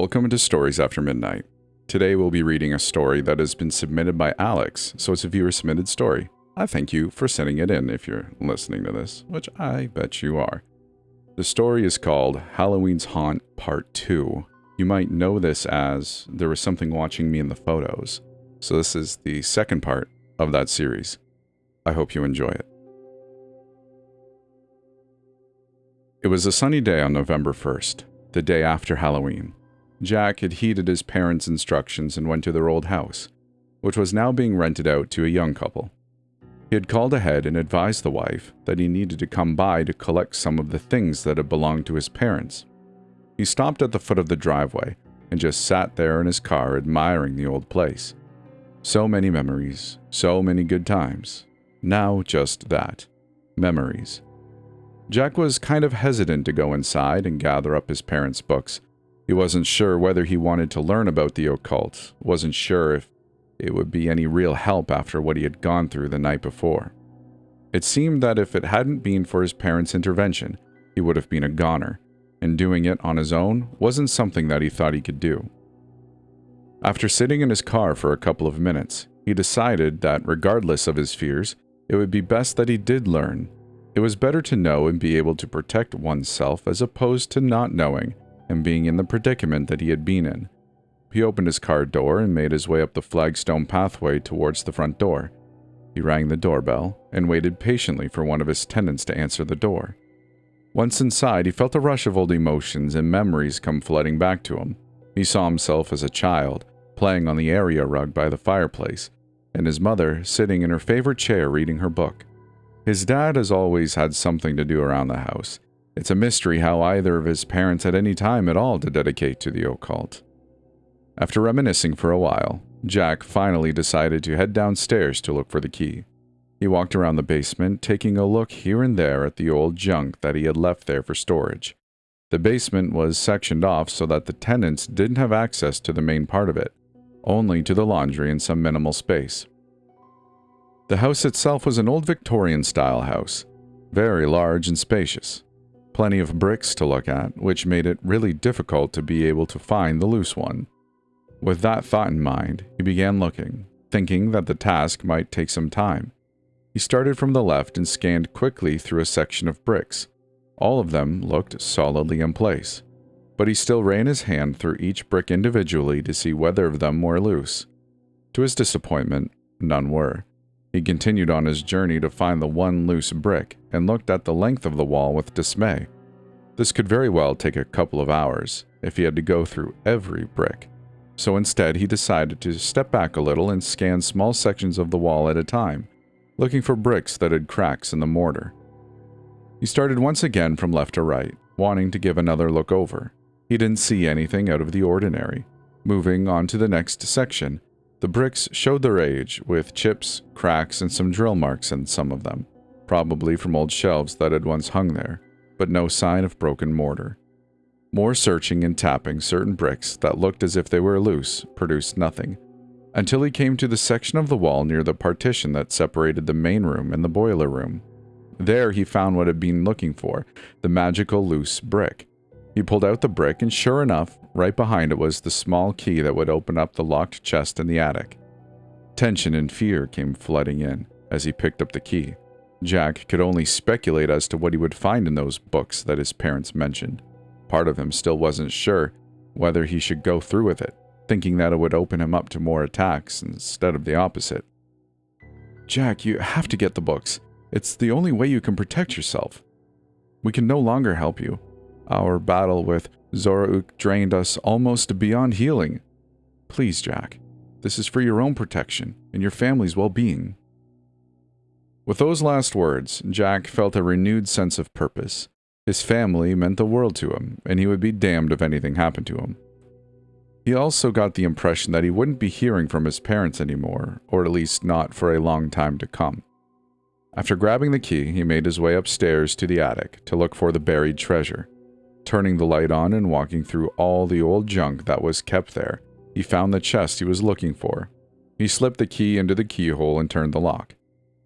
Welcome to Stories After Midnight. Today we'll be reading a story that has been submitted by Alex, so it's a viewer-submitted story. I thank you for sending it in if you're listening to this, which I bet you are. The story is called Halloween's Haunt Part 2. You might know this as There Was Something Watching Me in the Photos, so this is the second part of that series. I hope you enjoy it. It was a sunny day on November 1st, the day after Halloween. Jack had heeded his parents' instructions and went to their old house, which was now being rented out to a young couple. He had called ahead and advised the wife that he needed to come by to collect some of the things that had belonged to his parents. He stopped at the foot of the driveway and just sat there in his car admiring the old place. So many memories, so many good times. Now just that. Memories. Jack was kind of hesitant to go inside and gather up his parents' books. He wasn't sure whether he wanted to learn about the occult, wasn't sure if it would be any real help after what he had gone through the night before. It seemed that if it hadn't been for his parents' intervention, he would have been a goner, and doing it on his own wasn't something that he thought he could do. After sitting in his car for a couple of minutes, he decided that regardless of his fears, it would be best that he did learn. It was better to know and be able to protect oneself as opposed to not knowing and being in the predicament that he had been in. He opened his car door and made his way up the flagstone pathway towards the front door. He rang the doorbell and waited patiently for one of his tenants to answer the door. Once inside, he felt a rush of old emotions and memories come flooding back to him. He saw himself as a child, playing on the area rug by the fireplace, and his mother sitting in her favorite chair reading her book. His dad has always had something to do around the house. It's a mystery how either of his parents had any time at all to dedicate to the occult. After reminiscing for a while, Jack finally decided to head downstairs to look for the key. He walked around the basement, taking a look here and there at the old junk that he had left there for storage. The basement was sectioned off so that the tenants didn't have access to the main part of it, only to the laundry and some minimal space. The house itself was an old Victorian-style house, very large and spacious. Plenty of bricks to look at, which made it really difficult to be able to find the loose one. With that thought in mind, he began looking, thinking that the task might take some time. He started from the left and scanned quickly through a section of bricks. All of them looked solidly in place, but he still ran his hand through each brick individually to see whether of them were loose. To his disappointment, none were. He continued on his journey to find the one loose brick and looked at the length of the wall with dismay. This could very well take a couple of hours if he had to go through every brick. So instead, he decided to step back a little and scan small sections of the wall at a time, looking for bricks that had cracks in the mortar. He started once again from left to right, wanting to give another look over. He didn't see anything out of the ordinary. Moving on to the next section, the bricks showed their age, with chips, cracks, and some drill marks in some of them, probably from old shelves that had once hung there, but no sign of broken mortar. More searching and tapping certain bricks that looked as if they were loose produced nothing, until he came to the section of the wall near the partition that separated the main room and the boiler room. There he found what he had been looking for, the magical loose brick. He pulled out the brick, and sure enough, right behind it was the small key that would open up the locked chest in the attic. Tension and fear came flooding in as he picked up the key. Jack could only speculate as to what he would find in those books that his parents mentioned. Part of him still wasn't sure whether he should go through with it, thinking that it would open him up to more attacks instead of the opposite. "Jack, you have to get the books. It's the only way you can protect yourself. We can no longer help you. Our battle with Zorauk drained us almost beyond healing. Please, Jack, this is for your own protection and your family's well-being." With those last words, Jack felt a renewed sense of purpose. His family meant the world to him, and he would be damned if anything happened to him. He also got the impression that he wouldn't be hearing from his parents anymore, or at least not for a long time to come. After grabbing the key, he made his way upstairs to the attic to look for the buried treasure. Turning the light on and walking through all the old junk that was kept there, he found the chest he was looking for. He slipped the key into the keyhole and turned the lock.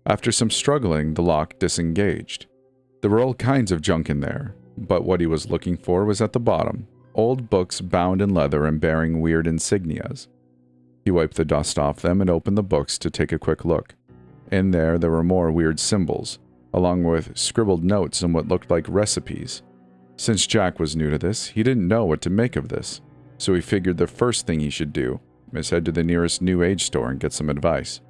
After some struggling, the lock disengaged. There were all kinds of junk in there, but what he was looking for was at the bottom. old books bound in leather and bearing weird insignias. He wiped the dust off them and opened the books to take a quick look. In there were more weird symbols, along with scribbled notes and what looked like recipes. Since Jack was new to this, he didn't know what to make of this, so he figured the first thing he should do is head to the nearest New Age store and get some advice.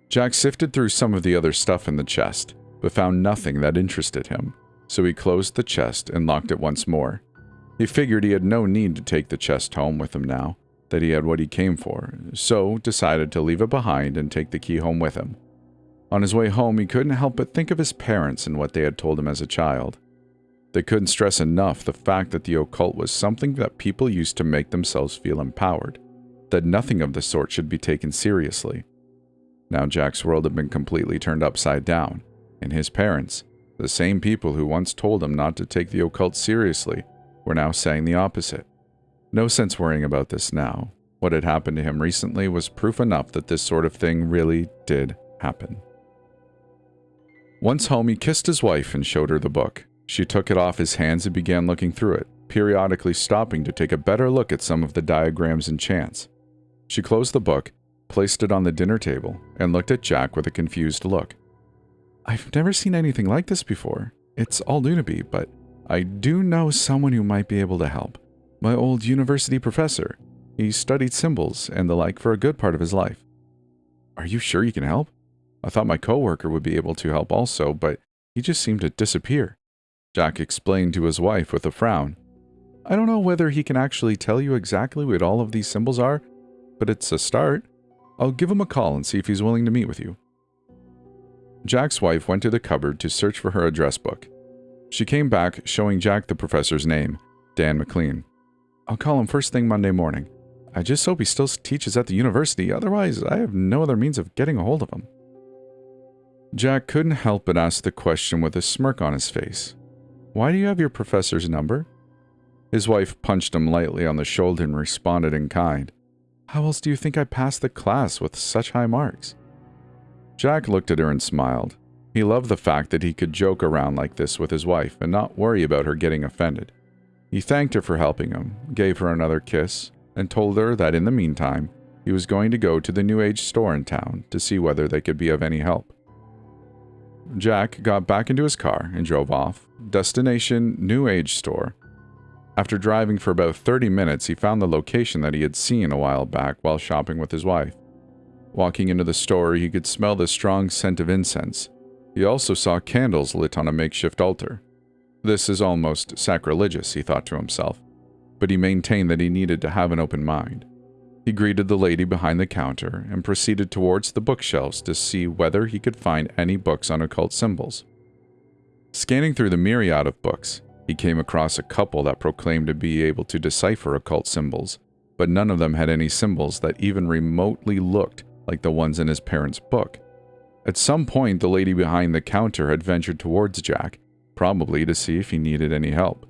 Jack sifted through some of the other stuff in the chest, but found nothing that interested him, so he closed the chest and locked it once more. He figured he had no need to take the chest home with him now that he had what he came for, so decided to leave it behind and take the key home with him. On his way home, he couldn't help but think of his parents and what they had told him as a child. They couldn't stress enough the fact that the occult was something that people used to make themselves feel empowered, that nothing of the sort should be taken seriously. Now Jack's world had been completely turned upside down, and his parents, the same people who once told him not to take the occult seriously, were now saying the opposite. No sense worrying about this now. What had happened to him recently was proof enough that this sort of thing really did happen. Once home, he kissed his wife and showed her the book. She took it off his hands and began looking through it, periodically stopping to take a better look at some of the diagrams and chants. She closed the book, placed it on the dinner table, and looked at Jack with a confused look. "I've never seen anything like this before. It's all new to me, but I do know someone who might be able to help. My old university professor. He studied symbols and the like for a good part of his life." "Are you sure you can help? I thought my coworker would be able to help also, but he just seemed to disappear," Jack explained to his wife with a frown. "I don't know whether he can actually tell you exactly what all of these symbols are, but it's a start. I'll give him a call and see if he's willing to meet with you." Jack's wife went to the cupboard to search for her address book. She came back, showing Jack the professor's name, Dan McLean. "I'll call him first thing Monday morning. I just hope he still teaches at the university, otherwise I have no other means of getting a hold of him." Jack couldn't help but ask the question with a smirk on his face. "Why do you have your professor's number?" His wife punched him lightly on the shoulder and responded in kind. "How else do you think I passed the class with such high marks?" Jack looked at her and smiled. He loved the fact that he could joke around like this with his wife and not worry about her getting offended. He thanked her for helping him, gave her another kiss, and told her that in the meantime, he was going to go to the New Age store in town to see whether they could be of any help. Jack got back into his car and drove off. Destination New Age store. After driving for about 30 minutes, he found the location that he had seen a while back while shopping with his wife. Walking into the store, he could smell the strong scent of incense. He also saw candles lit on a makeshift altar. This is almost sacrilegious, he thought to himself, but he maintained that he needed to have an open mind. He greeted the lady behind the counter and proceeded towards the bookshelves to see whether he could find any books on occult symbols. Scanning through the myriad of books, he came across a couple that proclaimed to be able to decipher occult symbols, but none of them had any symbols that even remotely looked like the ones in his parents' book. At some point, the lady behind the counter had ventured towards Jack, probably to see if he needed any help.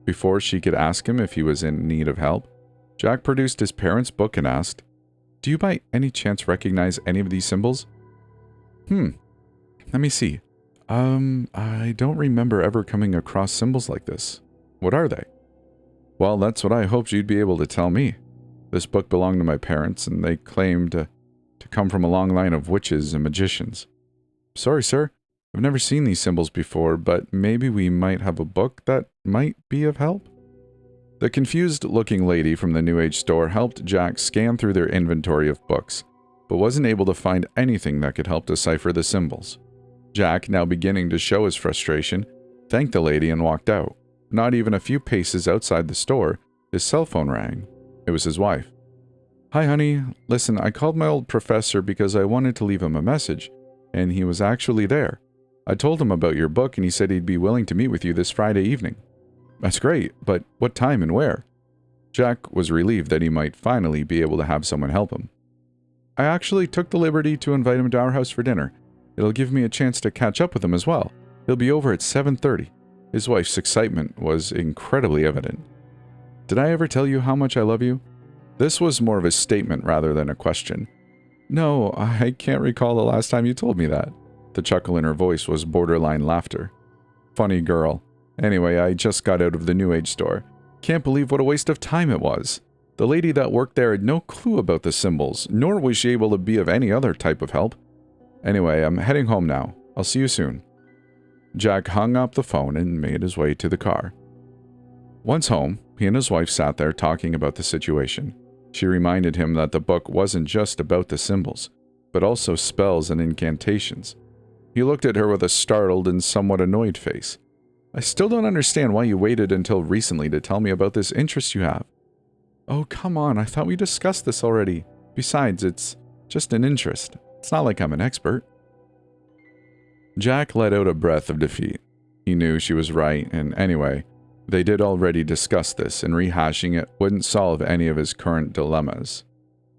Before she could ask him if he was in need of help, Jack produced his parents' book and asked, "Do you by any chance recognize any of these symbols?" Let me see. I don't remember ever coming across symbols like this. What are they?" "Well, that's what I hoped you'd be able to tell me. This book belonged to my parents, and they claimed to come from a long line of witches and magicians." "Sorry, sir. I've never seen these symbols before, but maybe we might have a book that might be of help." The confused-looking lady from the New Age store helped Jack scan through their inventory of books, but wasn't able to find anything that could help decipher the symbols. Jack, now beginning to show his frustration, thanked the lady and walked out. Not even a few paces outside the store, his cell phone rang. It was his wife. "Hi, honey. Listen, I called my old professor because I wanted to leave him a message, and he was actually there. I told him about your book, and he said he'd be willing to meet with you this Friday evening." "That's great, but what time and where?" Jack was relieved that he might finally be able to have someone help him. "I actually took the liberty to invite him to our house for dinner. It'll give me a chance to catch up with him as well. He'll be over at 7:30. His wife's excitement was incredibly evident. "Did I ever tell you how much I love you?" This was more of a statement rather than a question. "No, I can't recall the last time you told me that." The chuckle in her voice was borderline laughter. "Funny girl. Anyway, I just got out of the New Age store. Can't believe what a waste of time it was. The lady that worked there had no clue about the symbols, nor was she able to be of any other type of help. Anyway, I'm heading home now. I'll see you soon. Jack hung up the phone and made his way to the car. Once home, he and his wife sat there talking about the situation. She reminded him that the book wasn't just about the symbols, but also spells and incantations. He looked at her with a startled and somewhat annoyed face. I still don't understand why you waited until recently to tell me about this interest you have. Oh, come on, I thought we discussed this already. Besides, it's just an interest. It's not like I'm an expert. Jack let out a breath of defeat. He knew she was right, and anyway, they did already discuss this, and rehashing it wouldn't solve any of his current dilemmas.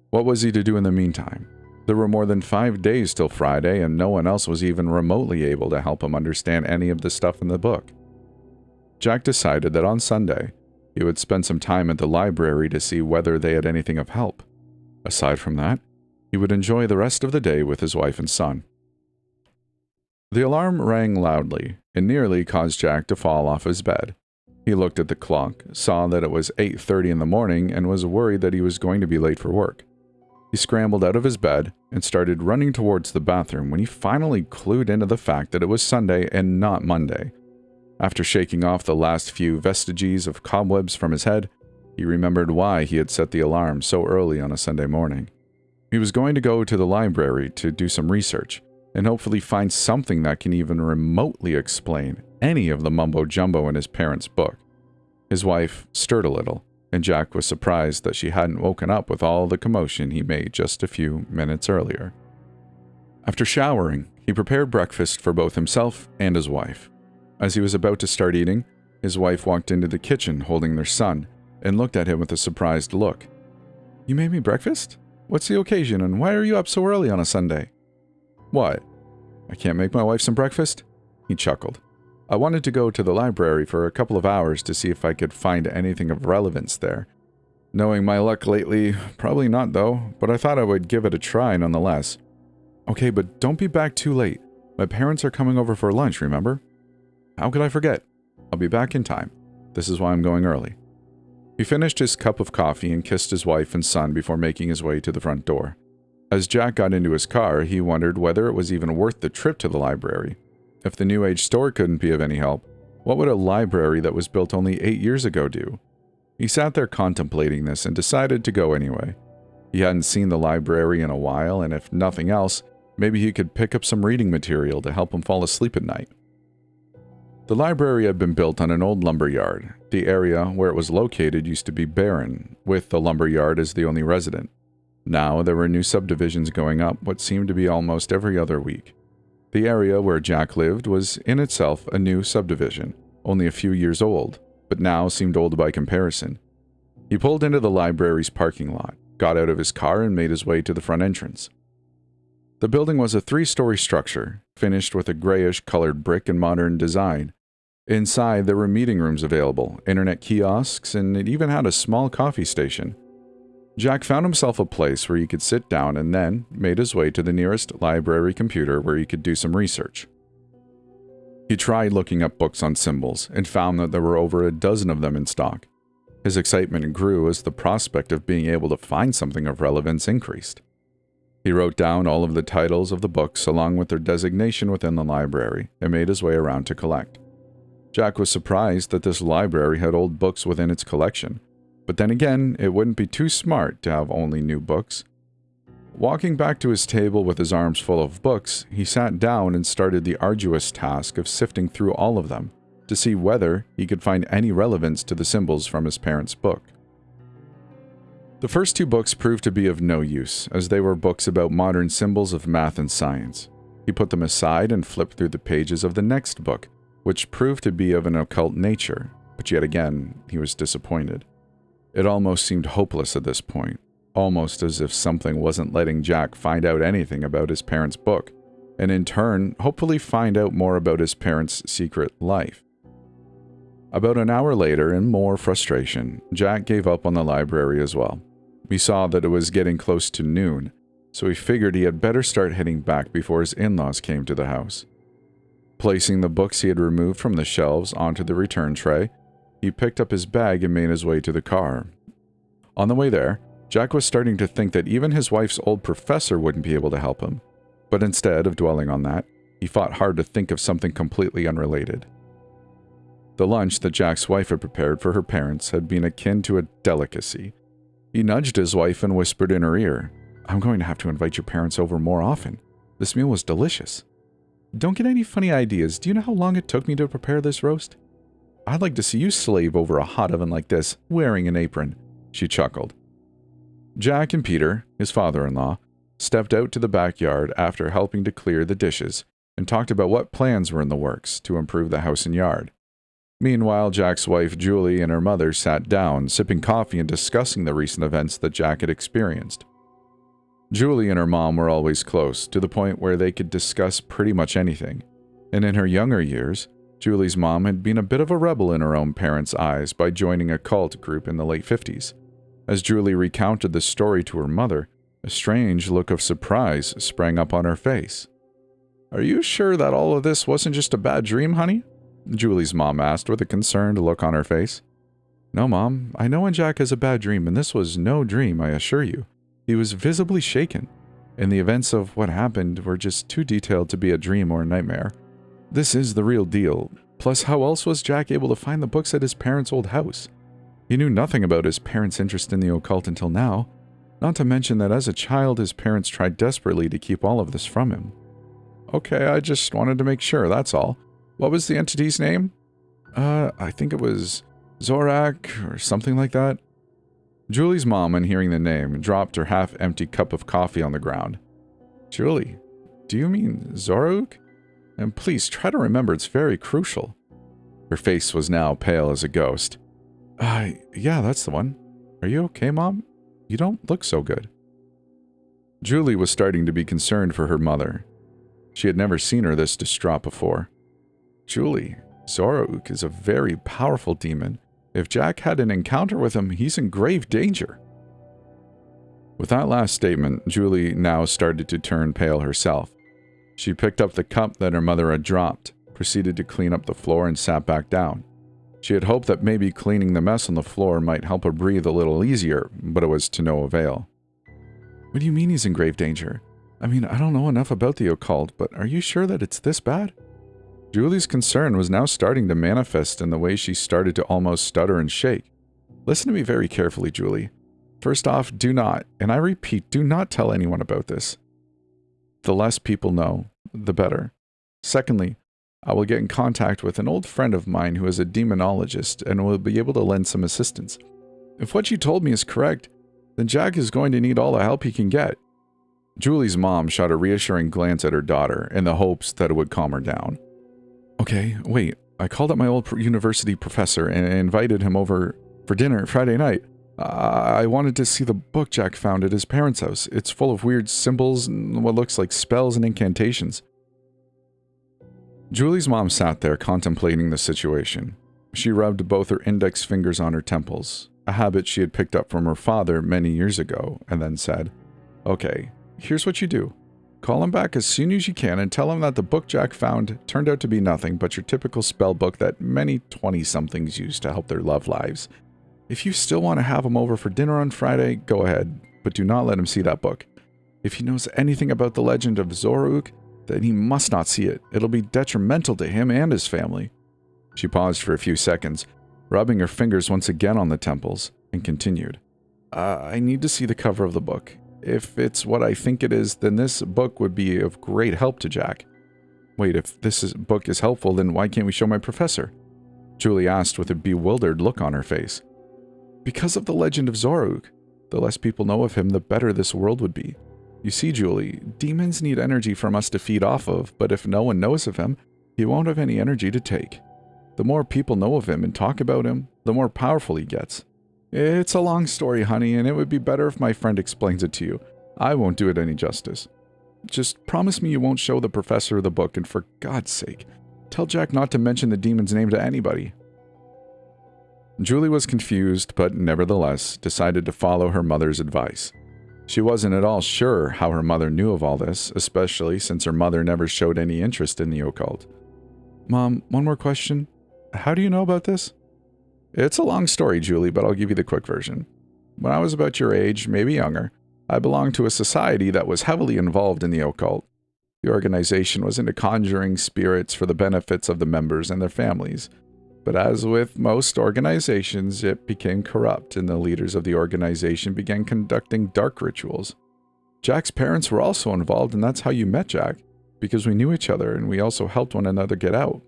What was he to do in the meantime? There were more than 5 days till Friday, and no one else was even remotely able to help him understand any of the stuff in the book. Jack decided that on Sunday, he would spend some time at the library to see whether they had anything of help. Aside from that, he would enjoy the rest of the day with his wife and son. The alarm rang loudly and nearly caused Jack to fall off his bed. He looked at the clock, saw that it was 8:30 in the morning, and was worried that he was going to be late for work. He scrambled out of his bed and started running towards the bathroom when he finally clued into the fact that it was Sunday and not Monday. After shaking off the last few vestiges of cobwebs from his head, he remembered why he had set the alarm so early on a Sunday morning. He was going to go to the library to do some research, and hopefully find something that can even remotely explain any of the mumbo-jumbo in his parents' book. His wife stirred a little, and Jack was surprised that she hadn't woken up with all the commotion he made just a few minutes earlier. After showering, he prepared breakfast for both himself and his wife. As he was about to start eating, his wife walked into the kitchen holding their son, and looked at him with a surprised look. "You made me breakfast? What's the occasion, and why are you up so early on a Sunday?" "What? I can't make my wife some breakfast?" He chuckled. "I wanted to go to the library for a couple of hours to see if I could find anything of relevance there. Knowing my luck lately, probably not though, but I thought I would give it a try nonetheless." "Okay, but don't be back too late. My parents are coming over for lunch, remember?" "How could I forget? I'll be back in time. This is why I'm going early." He finished his cup of coffee and kissed his wife and son before making his way to the front door. As Jack got into his car, he wondered whether it was even worth the trip to the library. If the New Age store couldn't be of any help, what would a library that was built only 8 years ago do? He sat there contemplating this and decided to go anyway. He hadn't seen the library in a while, and if nothing else, maybe he could pick up some reading material to help him fall asleep at night. The library had been built on an old lumber yard. The area where it was located used to be barren, with the lumber yard as the only resident. Now there were new subdivisions going up what seemed to be almost every other week. The area where Jack lived was in itself a new subdivision, only a few years old, but now seemed old by comparison. He pulled into the library's parking lot, got out of his car, and made his way to the front entrance. The building was a 3-story structure, finished with a grayish-colored brick and modern design. Inside, there were meeting rooms available, internet kiosks, and it even had a small coffee station. Jack found himself a place where he could sit down and then made his way to the nearest library computer where he could do some research. He tried looking up books on symbols and found that there were over a dozen of them in stock. His excitement grew as the prospect of being able to find something of relevance increased. He wrote down all of the titles of the books along with their designation within the library and made his way around to collect. Jack was surprised that this library had old books within its collection, but then again, it wouldn't be too smart to have only new books. Walking back to his table with his arms full of books, he sat down and started the arduous task of sifting through all of them to see whether he could find any relevance to the symbols from his parents' book. The first 2 books proved to be of no use, as they were books about modern symbols of math and science. He put them aside and flipped through the pages of the next book, which proved to be of an occult nature, but yet again, he was disappointed. It almost seemed hopeless at this point, almost as if something wasn't letting Jack find out anything about his parents' book, and in turn, hopefully find out more about his parents' secret life. About an hour later, in more frustration, Jack gave up on the library as well. He saw that it was getting close to noon, so he figured he had better start heading back before his in-laws came to the house. Placing the books he had removed from the shelves onto the return tray, He picked up his bag and made his way to the car. On the way there, Jack was starting to think that even his wife's old professor wouldn't be able to help him. But instead of dwelling on that, he fought hard to think of something completely unrelated. The lunch that Jack's wife had prepared for her parents had been akin to a delicacy. He nudged his wife and whispered in her ear, "I'm going to have to invite your parents over more often. This meal was delicious. Don't get any funny ideas. Do you know how long it took me to prepare this roast? I'd like to see you slave over a hot oven like this, wearing an apron." She chuckled. Jack and Peter, his father-in-law, stepped out to the backyard after helping to clear the dishes and talked about what plans were in the works to improve the house and yard. Meanwhile, Jack's wife Julie and her mother sat down, sipping coffee and discussing the recent events that Jack had experienced. Julie and her mom were always close, to the point where they could discuss pretty much anything, and in her younger years, Julie's mom had been a bit of a rebel in her own parents' eyes by joining a cult group in the late 50s. As Julie recounted the story to her mother, a strange look of surprise sprang up on her face. "Are you sure that all of this wasn't just a bad dream, honey?" Julie's mom asked with a concerned look on her face. "No, Mom. I know when Jack has a bad dream, and this was no dream, I assure you. He was visibly shaken, and the events of what happened were just too detailed to be a dream or a nightmare. This is the real deal. Plus, how else was Jack able to find the books at his parents' old house? He knew nothing about his parents' interest in the occult until now, not to mention that as a child his parents tried desperately to keep all of this from him." "Okay, I just wanted to make sure, that's all. What was the entity's name?" I think it was Zorak or something like that." Julie's mom, on hearing the name, dropped her half-empty cup of coffee on the ground. "Julie, do you mean Zoruk? And please try to remember, it's very crucial." Her face was now pale as a ghost. Yeah, that's the one. Are you okay, Mom? You don't look so good." Julie was starting to be concerned for her mother. She had never seen her this distraught before. "Julie, Zoruk is a very powerful demon. If Jack had an encounter with him, he's in grave danger." With that last statement, Julie now started to turn pale herself. She picked up the cup that her mother had dropped, proceeded to clean up the floor, and sat back down. She had hoped that maybe cleaning the mess on the floor might help her breathe a little easier, but it was to no avail. "What do you mean he's in grave danger? I mean, I don't know enough about the occult, but are you sure that it's this bad?" Julie's concern was now starting to manifest in the way she started to almost stutter and shake. "Listen to me very carefully, Julie. First off, do not, and I repeat, do not tell anyone about this. The less people know, the better. Secondly, I will get in contact with an old friend of mine who is a demonologist and will be able to lend some assistance. If what you told me is correct, then Jack is going to need all the help he can get." Julie's mom shot a reassuring glance at her daughter in the hopes that it would calm her down. "Okay, wait, I called up my old university professor and invited him over for dinner Friday night. I wanted to see the book Jack found at his parents' house. It's full of weird symbols and what looks like spells and incantations." Julie's mom sat there contemplating the situation. She rubbed both her index fingers on her temples, a habit she had picked up from her father many years ago, and then said, "Okay, here's what you do. Call him back as soon as you can and tell him that the book Jack found turned out to be nothing but your typical spell book that many 20-somethings use to help their love lives. If you still want to have him over for dinner on Friday, go ahead, but do not let him see that book. If he knows anything about the legend of Zoruk, then he must not see it. It'll be detrimental to him and his family." She paused for a few seconds, rubbing her fingers once again on the temples, and continued. I need to see the cover of the book. If it's what I think it is, then this book would be of great help to Jack." "Wait, if book is helpful, then why can't we show my professor?" Julie asked with a bewildered look on her face. "Because of the legend of Zoruk. The less people know of him, the better this world would be. You see, Julie, demons need energy from us to feed off of, but if no one knows of him, he won't have any energy to take. The more people know of him and talk about him, the more powerful he gets. It's a long story, honey, and it would be better if my friend explains it to you. I won't do it any justice. Just promise me you won't show the professor the book, and for God's sake, tell Jack not to mention the demon's name to anybody." Julie was confused, but nevertheless decided to follow her mother's advice. She wasn't at all sure how her mother knew of all this, especially since her mother never showed any interest in the occult. "Mom, one more question. How do you know about this?" It's a long story, Julie, but I'll give you the quick version. When I was about your age, maybe younger, I belonged to a society that was heavily involved in the occult. The organization was into conjuring spirits for the benefits of the members and their families. But as with most organizations, it became corrupt, and the leaders of the organization began conducting dark rituals. Jack's parents were also involved, and that's how you met Jack, because we knew each other and we also helped one another get out.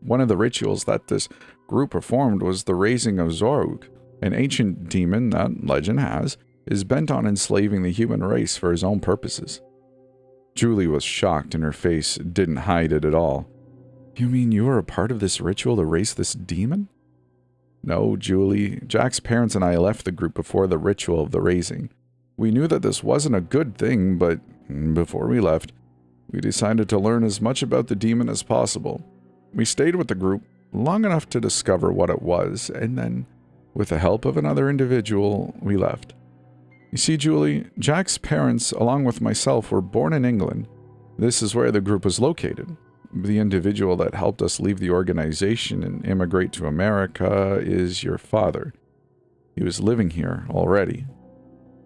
One of the rituals that this group performed was the raising of Zorug, an ancient demon that, legend has, is bent on enslaving the human race for his own purposes. Julie was shocked and her face didn't hide it at all. You mean you were a part of this ritual to raise this demon? No, Julie. Jack's parents and I left the group before the ritual of the raising. We knew that this wasn't a good thing, but before we left, we decided to learn as much about the demon as possible. We stayed with the group long enough to discover what it was, and then, with the help of another individual, we left. You see, Julie, Jack's parents, along with myself, were born in England. This is where the group was located. The individual that helped us leave the organization and immigrate to America is your father. He was living here already,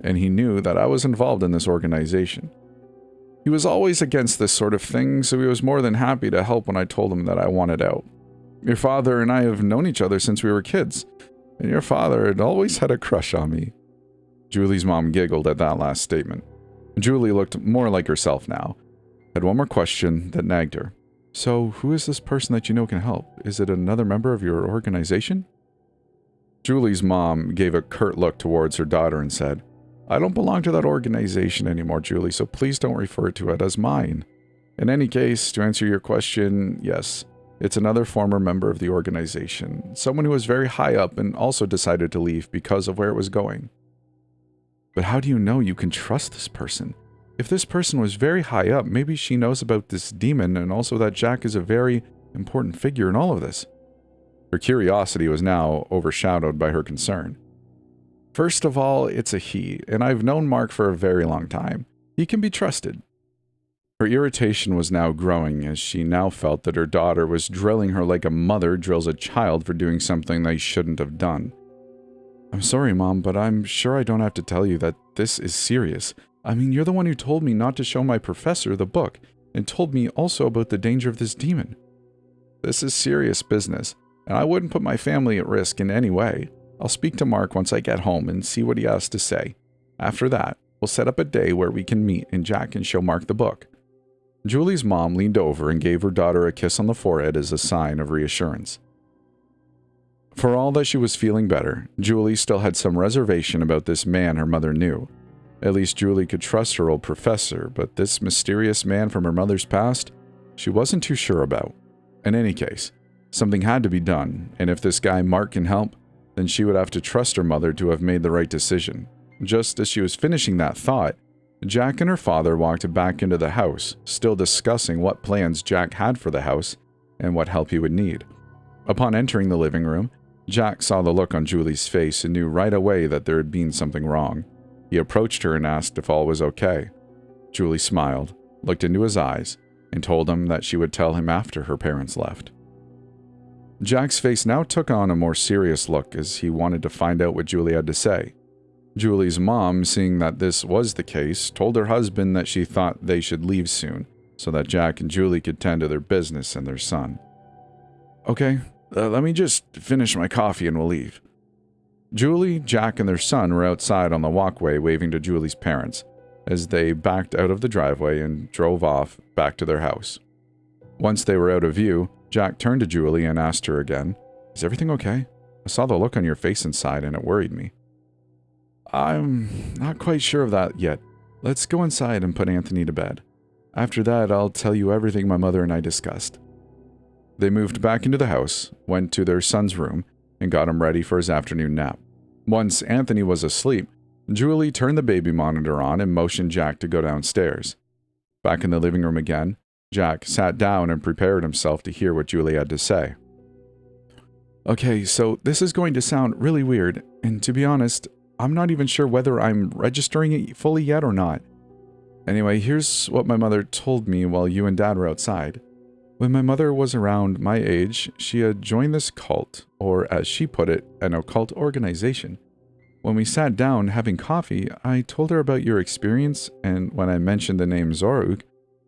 and he knew that I was involved in this organization. He was always against this sort of thing, so he was more than happy to help when I told him that I wanted out. Your father and I have known each other since we were kids, and your father had always had a crush on me. Julie's mom giggled at that last statement. Julie looked more like herself now, had one more question that nagged her. So, who is this person that you know can help? Is it another member of your organization? Julie's mom gave a curt look towards her daughter and said, I don't belong to that organization anymore, Julie, so please don't refer to it as mine. In any case, to answer your question, yes, it's another former member of the organization, someone who was very high up and also decided to leave because of where it was going. But how do you know you can trust this person? If this person was very high up, maybe she knows about this demon and also that Jack is a very important figure in all of this. Her curiosity was now overshadowed by her concern. First of all, it's a he, and I've known Mark for a very long time. He can be trusted. Her irritation was now growing as she now felt that her daughter was drilling her like a mother drills a child for doing something they shouldn't have done. I'm sorry, Mom, but I'm sure I don't have to tell you that this is serious. I mean, you're the one who told me not to show my professor the book, and told me also about the danger of this demon. This is serious business, and I wouldn't put my family at risk in any way. I'll speak to Mark once I get home and see what he has to say. After that, we'll set up a day where we can meet and Jack can show Mark the book. Julie's mom leaned over and gave her daughter a kiss on the forehead as a sign of reassurance. For all that she was feeling better, Julie still had some reservation about this man her mother knew. At least Julie could trust her old professor, but this mysterious man from her mother's past, she wasn't too sure about. In any case, something had to be done, and if this guy Mark can help, then she would have to trust her mother to have made the right decision. Just as she was finishing that thought, Jack and her father walked back into the house, still discussing what plans Jack had for the house and what help he would need. Upon entering the living room, Jack saw the look on Julie's face and knew right away that there had been something wrong. He approached her and asked if all was okay. Julie smiled, looked into his eyes, and told him that she would tell him after her parents left. Jack's face now took on a more serious look as he wanted to find out what Julie had to say. Julie's mom, seeing that this was the case, told her husband that she thought they should leave soon, so that Jack and Julie could tend to their business and their son. Okay, let me just finish my coffee and we'll leave. Julie, Jack, and their son were outside on the walkway waving to Julie's parents as they backed out of the driveway and drove off back to their house. Once they were out of view, Jack turned to Julie and asked her again, Is everything okay? I saw the look on your face inside and it worried me. I'm not quite sure of that yet. Let's go inside and put Anthony to bed. After that, I'll tell you everything my mother and I discussed. They moved back into the house, went to their son's room, and got him ready for his afternoon nap. Once Anthony was asleep, Julie turned the baby monitor on and motioned Jack to go downstairs. Back in the living room again, Jack sat down and prepared himself to hear what Julie had to say. Okay, so this is going to sound really weird, and to be honest, I'm not even sure whether I'm registering it fully yet or not. Anyway, here's what my mother told me while you and Dad were outside. When my mother was around my age, she had joined this cult, or as she put it, an occult organization. When we sat down having coffee, I told her about your experience, and when I mentioned the name Zoruk,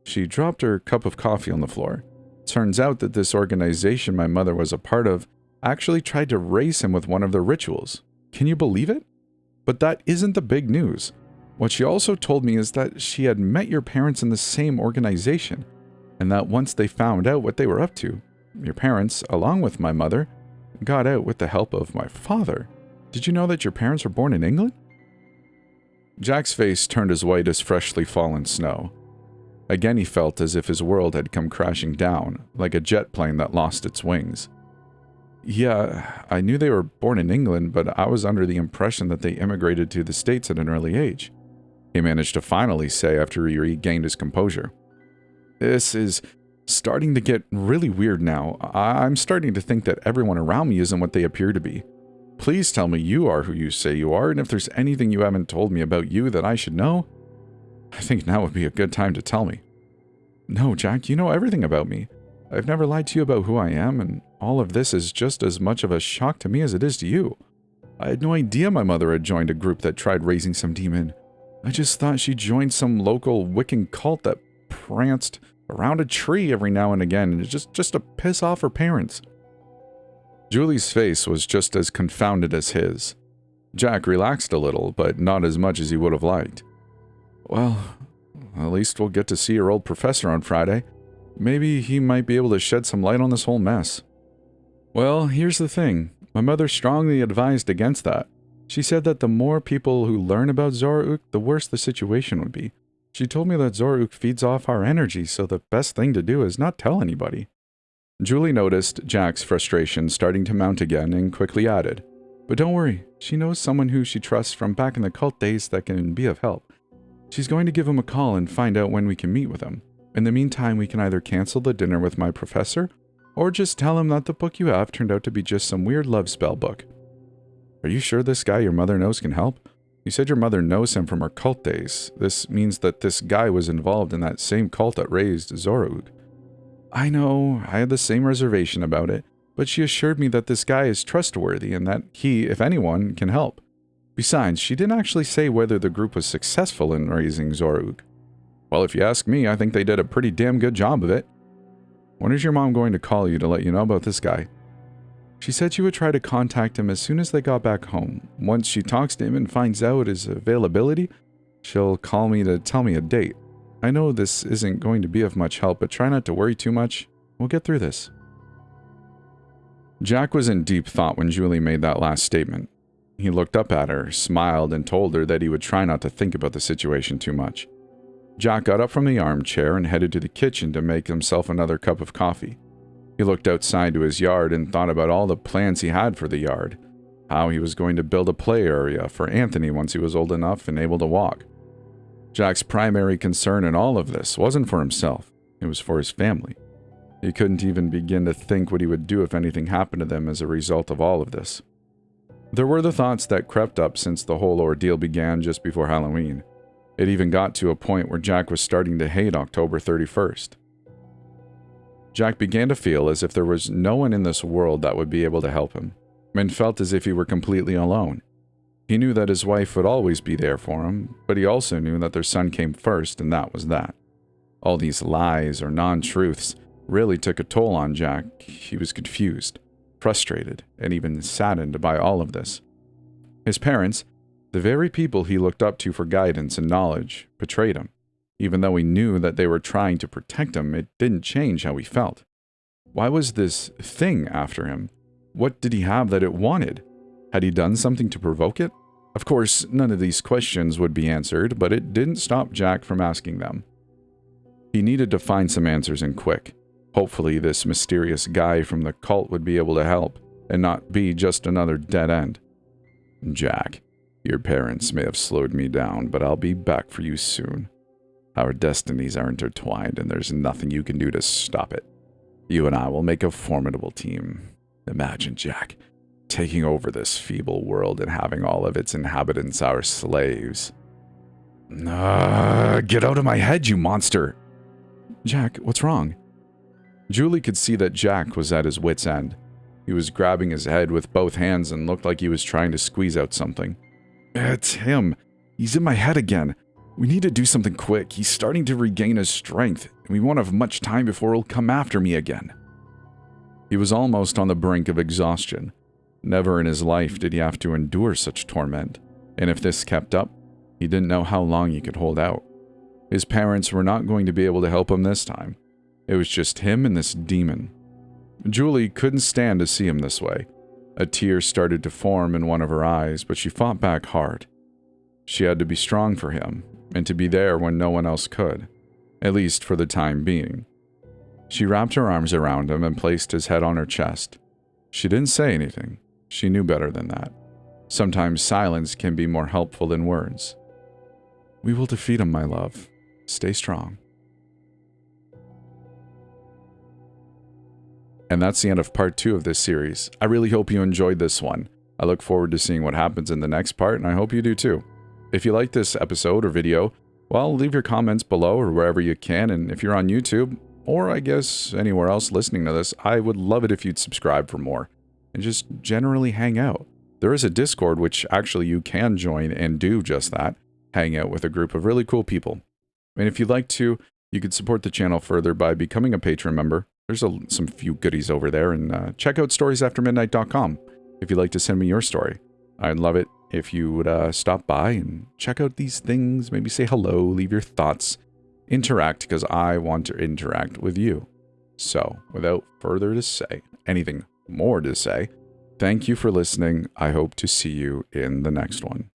she dropped her cup of coffee on the floor. Turns out that this organization my mother was a part of actually tried to raise him with one of their rituals. Can you believe it? But that isn't the big news. What she also told me is that she had met your parents in the same organization, and that once they found out what they were up to, your parents, along with my mother, got out with the help of my father. Did you know that your parents were born in England? Jack's face turned as white as freshly fallen snow. Again he felt as if his world had come crashing down, like a jet plane that lost its wings. Yeah, I knew they were born in England, but I was under the impression that they immigrated to the States at an early age, he managed to finally say after he regained his composure. This is starting to get really weird now. I'm starting to think that everyone around me isn't what they appear to be. Please tell me you are who you say you are, and if there's anything you haven't told me about you that I should know, I think now would be a good time to tell me. No, Jack, you know everything about me. I've never lied to you about who I am, and all of this is just as much of a shock to me as it is to you. I had no idea my mother had joined a group that tried raising some demon. I just thought she joined some local Wiccan cult that pranced around a tree every now and again, just to piss off her parents. Julie's face was just as confounded as his. Jack relaxed a little, but not as much as he would have liked. Well, at least we'll get to see your old professor on Friday. Maybe he might be able to shed some light on this whole mess. Well, here's the thing. My mother strongly advised against that. She said that the more people who learn about Zoruk, the worse the situation would be. She told me that Zoruk feeds off our energy, so the best thing to do is not tell anybody. Julie noticed Jack's frustration starting to mount again and quickly added, But don't worry, she knows someone who she trusts from back in the cult days that can be of help. She's going to give him a call and find out when we can meet with him. In the meantime, we can either cancel the dinner with my professor, or just tell him that the book you have turned out to be just some weird love spell book. Are you sure this guy your mother knows can help? You said your mother knows him from her cult days. This means that this guy was involved in that same cult that raised Zoruk. I know, I had the same reservation about it, but she assured me that this guy is trustworthy and that he, if anyone, can help. Besides, she didn't actually say whether the group was successful in raising Zoruk. Well, if you ask me, I think they did a pretty damn good job of it. When is your mom going to call you to let you know about this guy? She said she would try to contact him as soon as they got back home. Once she talks to him and finds out his availability, she'll call me to tell me a date. I know this isn't going to be of much help, but try not to worry too much. We'll get through this. Jack was in deep thought when Julie made that last statement. He looked up at her, smiled, and told her that he would try not to think about the situation too much. Jack got up from the armchair and headed to the kitchen to make himself another cup of coffee. He looked outside to his yard and thought about all the plans he had for the yard. How he was going to build a play area for Anthony once he was old enough and able to walk. Jack's primary concern in all of this wasn't for himself, it was for his family. He couldn't even begin to think what he would do if anything happened to them as a result of all of this. There were the thoughts that crept up since the whole ordeal began just before Halloween. It even got to a point where Jack was starting to hate October 31st. Jack began to feel as if there was no one in this world that would be able to help him, and felt as if he were completely alone. He knew that his wife would always be there for him, but he also knew that their son came first, and that was that. All these lies or non-truths really took a toll on Jack. He was confused, frustrated, and even saddened by all of this. His parents, the very people he looked up to for guidance and knowledge, betrayed him. Even though he knew that they were trying to protect him, it didn't change how he felt. Why was this thing after him? What did he have that it wanted? Had he done something to provoke it? Of course, none of these questions would be answered, but it didn't stop Jack from asking them. He needed to find some answers and quick. Hopefully, this mysterious guy from the cult would be able to help, and not be just another dead end. Jack, your parents may have slowed me down, but I'll be back for you soon. Our destinies are intertwined, and there's nothing you can do to stop it. You and I will make a formidable team. Imagine, Jack, taking over this feeble world and having all of its inhabitants our slaves. Get out of my head, you monster! Jack, what's wrong? Julie could see that Jack was at his wit's end. He was grabbing his head with both hands and looked like he was trying to squeeze out something. It's him. He's in my head again. We need to do something quick. He's starting to regain his strength, and we won't have much time before he'll come after me again. He was almost on the brink of exhaustion. Never in his life did he have to endure such torment, and if this kept up, he didn't know how long he could hold out. His parents were not going to be able to help him this time. It was just him and this demon. Julie couldn't stand to see him this way. A tear started to form in one of her eyes, but she fought back hard. She had to be strong for him, and to be there when no one else could, at least for the time being. She wrapped her arms around him and placed his head on her chest. She didn't say anything. She knew better than that. Sometimes silence can be more helpful than words. We will defeat him, my love. Stay strong. And that's the end of part 2 of this series. I really hope you enjoyed this one. I look forward to seeing what happens in the next part, and I hope you do too. If you like this episode or video, well, leave your comments below or wherever you can, and if you're on YouTube, or I guess anywhere else listening to this, I would love it if you'd subscribe for more, and just generally hang out. There is a Discord which actually you can join and do just that, hang out with a group of really cool people. And if you'd like to, you could support the channel further by becoming a Patreon member. There's some few goodies over there, and check out storiesaftermidnight.com if you'd like to send me your story. I'd love it if you would stop by and check out these things, maybe say hello, leave your thoughts, interact, because I want to interact with you. So, without further to say, anything more to say, thank you for listening. I hope to see you in the next one.